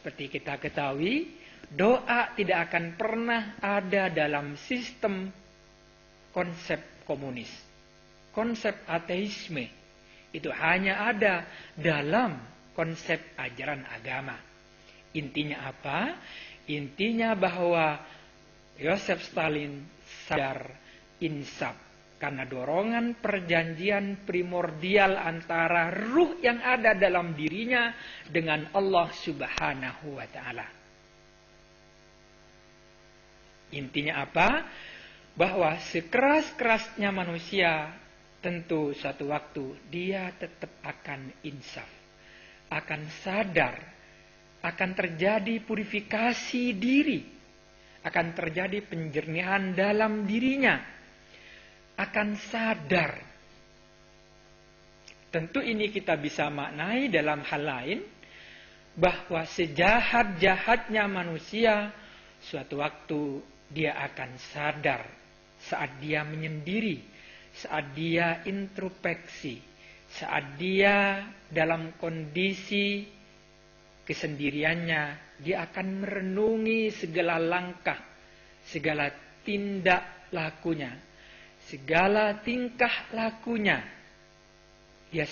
Seperti kita ketahui, doa tidak akan pernah ada dalam sistem konsep komunis. Konsep ateisme itu hanya ada dalam konsep ajaran agama. Intinya apa? Intinya bahwa Joseph Stalin sadar insaf karena dorongan perjanjian primordial antara ruh yang ada dalam dirinya dengan Allah Subhanahu wa Ta'ala. Intinya apa? Bahwa sekeras-kerasnya manusia, tentu suatu waktu dia tetap akan insaf, akan sadar, akan terjadi purifikasi diri, akan terjadi penjernihan dalam dirinya, akan sadar. Tentu ini kita bisa maknai dalam hal lain, bahwa sejahat-jahatnya manusia, suatu waktu dia akan sadar saat dia menyendiri, saat dia introspeksi, saat dia dalam kondisi kesendiriannya, dia akan merenungi segala langkah, segala tindak lakunya, segala tingkah lakunya. Dia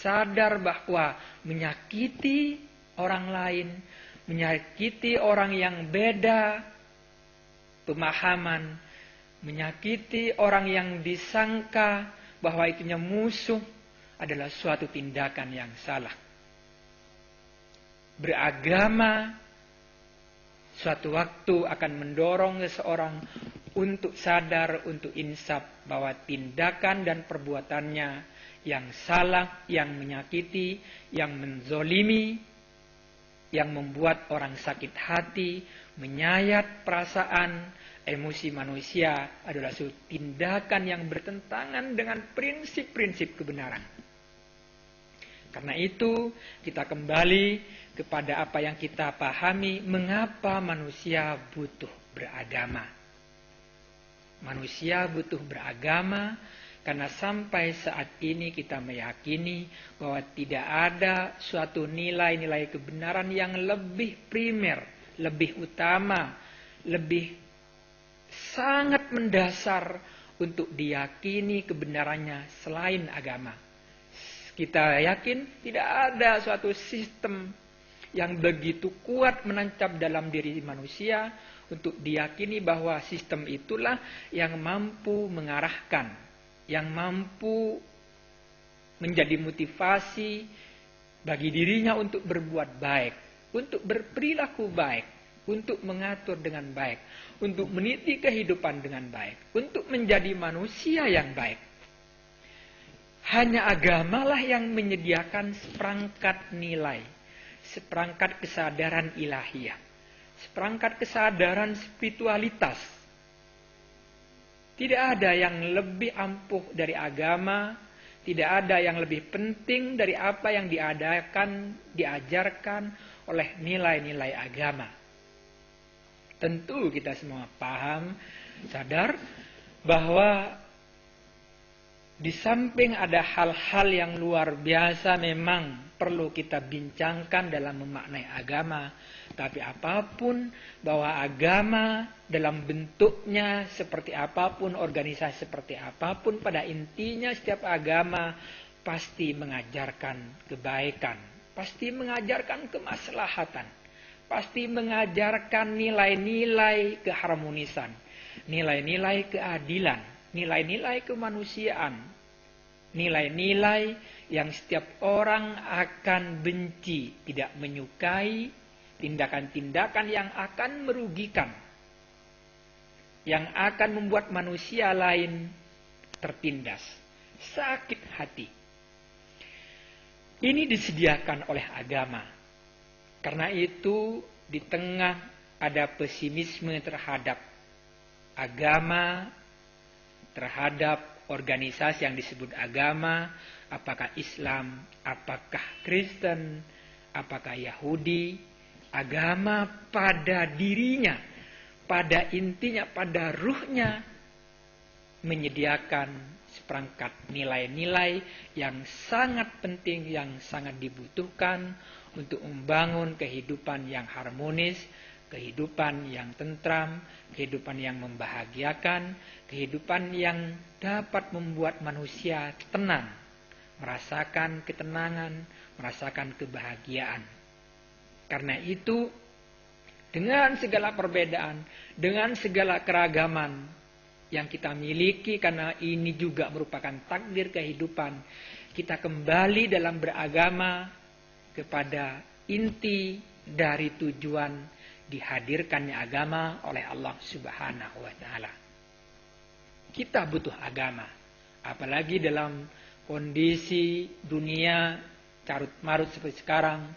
sadar bahwa menyakiti orang lain, menyakiti orang yang beda pemahaman, menyakiti orang yang disangka bahwa itunya musuh adalah suatu tindakan yang salah. Beragama suatu waktu akan mendorong seseorang untuk sadar, untuk insaf bahwa tindakan dan perbuatannya yang salah, yang menyakiti, yang menzolimi, yang membuat orang sakit hati, menyayat perasaan, emosi manusia adalah suatu tindakan yang bertentangan dengan prinsip-prinsip kebenaran. Karena itu, kita kembali kepada apa yang kita pahami, mengapa manusia butuh beragama. Manusia butuh beragama karena sampai saat ini kita meyakini bahwa tidak ada suatu nilai-nilai kebenaran yang lebih primer, lebih utama, lebih sangat mendasar untuk diyakini kebenarannya selain agama. Kita yakin tidak ada suatu sistem yang begitu kuat menancap dalam diri manusia untuk diyakini bahwa sistem itulah yang mampu mengarahkan, yang mampu menjadi motivasi bagi dirinya untuk berbuat baik, untuk berperilaku baik, untuk mengatur dengan baik, untuk meniti kehidupan dengan baik, untuk menjadi manusia yang baik. Hanya agamalah yang menyediakan seperangkat nilai, seperangkat kesadaran ilahiyah, seperangkat kesadaran spiritualitas. Tidak ada yang lebih ampuh dari agama, tidak ada yang lebih penting dari apa yang diajarkan oleh nilai-nilai agama. Tentu kita semua paham, sadar bahwa di samping ada hal-hal yang luar biasa memang perlu kita bincangkan dalam memaknai agama. Tapi apapun, bahwa agama dalam bentuknya seperti apapun, organisasi seperti apapun, pada intinya setiap agama pasti mengajarkan kebaikan, pasti mengajarkan kemaslahatan, pasti mengajarkan nilai-nilai keharmonisan, nilai-nilai keadilan, nilai-nilai kemanusiaan, nilai-nilai yang setiap orang akan benci, tidak menyukai, tindakan-tindakan yang akan merugikan, yang akan membuat manusia lain tertindas, sakit hati. Ini disediakan oleh agama. Karena itu di tengah ada pesimisme terhadap agama, terhadap organisasi yang disebut agama, apakah Islam, apakah Kristen, apakah Yahudi. Agama pada dirinya, pada intinya, pada ruhnya menyediakan seperangkat nilai-nilai yang sangat penting, yang sangat dibutuhkan untuk membangun kehidupan yang harmonis, kehidupan yang tentram, kehidupan yang membahagiakan, kehidupan yang dapat membuat manusia tenang, merasakan ketenangan, merasakan kebahagiaan. Karena itu, dengan segala perbedaan, dengan segala keragaman yang kita miliki, karena ini juga merupakan takdir kehidupan, kita kembali dalam beragama kepada inti dari tujuan dihadirkannya agama oleh Allah Subhanahu wa Ta'ala. Kita butuh agama, apalagi dalam kondisi dunia carut-marut seperti sekarang,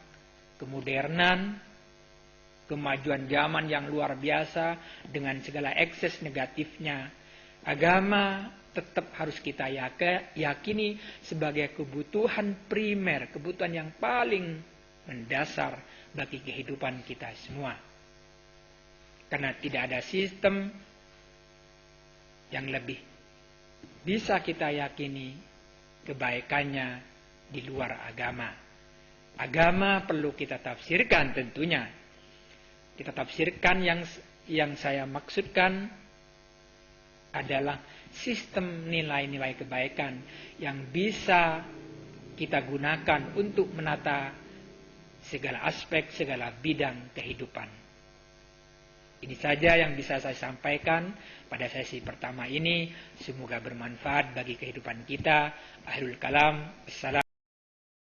kemodernan, kemajuan zaman yang luar biasa dengan segala ekses negatifnya. Agama tetap harus kita yakini sebagai kebutuhan primer, kebutuhan yang paling mendasar bagi kehidupan kita semua. Karena tidak ada sistem yang lebih bisa kita yakini kebaikannya di luar agama. Agama perlu kita tafsirkan tentunya. Kita tafsirkan yang saya maksudkan adalah sistem nilai-nilai kebaikan yang bisa kita gunakan untuk menata segala aspek, segala bidang kehidupan. Ini saja yang bisa saya sampaikan pada sesi pertama ini. Semoga bermanfaat bagi kehidupan kita. Akhirul kalam. Assalamualaikum.